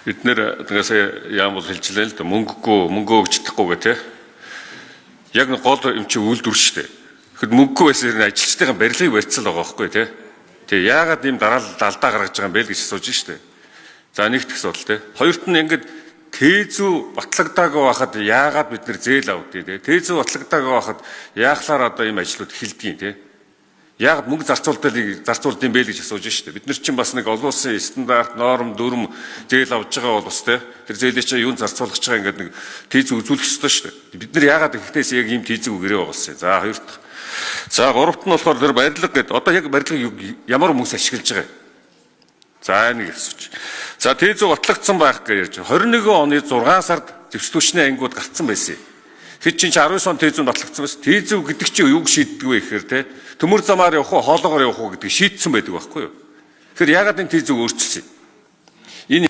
Бид нэр тэгээс яам бол хэлжлээ л да мөнгөө өгч чадахгүй гэх те. Яг нэг гол юм чи үйлдвэр шүү дээ. Тэгэхэд мөнгөгүй байсан ажилчдын барилгыг барьцал байгаа байхгүй те. Тэгээ яагаад ийм алдаа гаргаж байгаа юм бэ л гэж асууж шүү дээ. За нэгт их судал те. Хоёрт нь ингээд тээзүү батлагдаагүй байхад яагаад бид нэр зээл авдгийг те. Тээзүү батлагдаагүй байхад яахлаар одоо ийм ажлууд эхэлдгийг те. Яг мөнгө зарцуулдал юм бэ гэж асууж шүү дээ. Бид нар чинь бас нэг олон улсын стандарт, норм, дүрм зээл авж байгаа бол бас те тэр зээлээ чинь юунд зарцуулах гэж байгаа ингээд нэг тийз үзүүлэх ёстой шүү дээ. Бид нар яагаад ихнээс яг ийм тийзэг үгээрээ байгуулсан. За хоёрт. За гуравт нь болохоор тэр барилга гэдэг. Одоо яг барилгыг ямар хүмүүс ашиглаж байгаа юм? За нэг асууж. За тийзүү батлагдсан байх гэж ярьж. 21 оны 6 сард зэвсдүүчний ангиуд гарцсан байсан юм. Хэд чинь 19 он тээзүүнд батлагдсан байсан. Тээзүү гэдэг чинь юуг шийддэг вэ гэхээр те төмөр замаар явах уу, хоолоогоор явах уу гэдгийг шийдсэн байдаг байхгүй юу? Тэгэхээр яагаад энэ тээзүүг өөрчилсөн юм? Энэ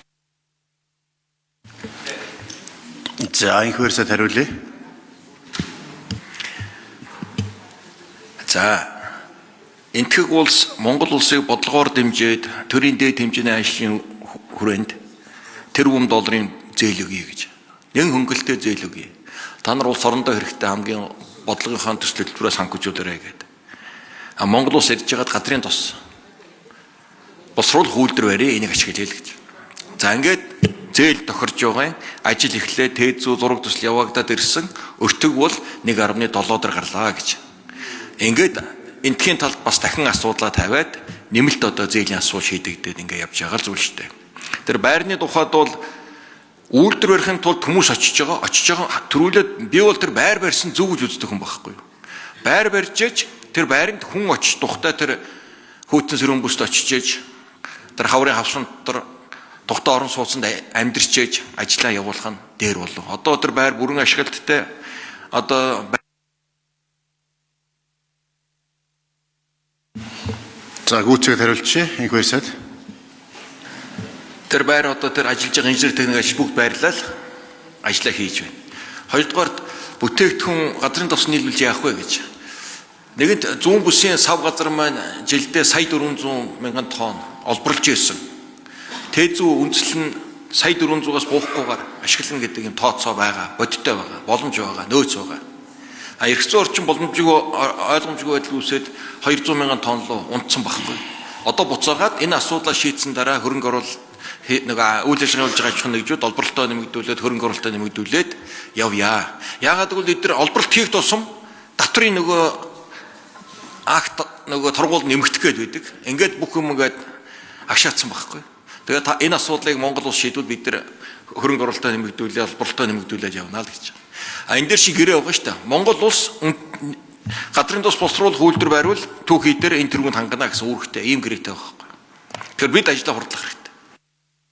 За энэ хөрсөд хариулъя. За энтгэг улс Монгол улсыг бодлогоор дэмжиж төрийн дээд хэмжээний ажлын хүрээнд тэрбум долларын зээл өгье гэж. Нэн хөнгөлтэй зээл өгье. Та нар улс орондоо хэрэгтэй хамгийн бодлогынхаа төсөл төлбөрөөр санхүүжүүлээрэй гэдэг. Монгол улс ирж байгаад газрын тос босруулах үйлдвэр барь энийг ашиглая л гэж. За ингээд зээл тохирж байгаа ажил эхлээ тээзүү зураг төсөл явагдаад ирсэн өртөг бол 1.7 дор гарлаа гэж. Ингээд энтхийн талд бас дахин асуудлаа тавиад нэмэлт одоо зээлийн асуу шийдэгдээд ингээд явж байгаа л зүйл шүү дээ. Тэр байрны тухайд бол үйлдвэр барихын тулд хүмүүс очиж байгаа төрүүлээд би бол тэр байр барьсан зөв гэж үздэг хүн байхгүй юу. Байр барьжээж тэр байранд хүн очиж тухтай тэр хүйтэн сэрүүн бүст очижээж тэр хаврын хавсан дотор тухтай орон сууцанд амьдрчээж ажиллаа явуулах нь дээр болов. Одоо тэр байр бүрэн ашиглалттай одоо За гүйцэтгэд хариулчих. Энэ хөрсөд. тэр байр одоо тэр ажиллаж байгаа инженер техник ажил бүгд байрлал ажиллаа хийж байна. Хоёрдугаарт бүтээгдэхүүн газрын тос нийлүүлж яах вэ гэж. Нэгэнт зүүн бүсийн сав газар маань жилдээ сая 400 мянган тонн олборлж ирсэн. Тээзүү үндэслэл нь сая 400-аас буухгүйгээр ашиглана гэдэг юм тооцоо байгаа, бодиттой байгаа, боломж байгаа, нөөц байгаа. Эрх зүйн орчин ойлгомжгүй байдал үүсээд 200 мянган тонн руу унтсан байхгүй. Одоо буцаагаад энэ асуудлаа шийдсэн дараа хөрөнгө оруулалт нэг үйл ажиллагаа явуулж байгаа аж ахуйн нэгжүүд олборлолтоо нэмэгдүүлээд хөрөнгө оруулалтаа нэмэгдүүлээд явъя. Яагаад гэвэл эдгээр олборлолт хийх тусам татврын нөгөө акт нөгөө торгуул нэмэгдэх гээд байдаг. Ингээд бүх юм ингээд агшаацсан байхгүй. Тэгээд энэ асуудлыг Монгол улс шийдвэл бид нар хөрөнгө оруулалтаа нэмэгдүүлээ, олборлолтоо нэмэгдүүлээд явна л гэж. Энэ дээр шиг гэрээ байгаа шүү дээ. Монгол улс газрын тос босруулах үйлдвэр байвал түүхий дээр энэ тэргуунд хангана гэсэн үүрэгтэй ийм гэрээтэй байгаа байхгүй. Тэгэхээр бид ажлаа хурдлах хэрэгтэй.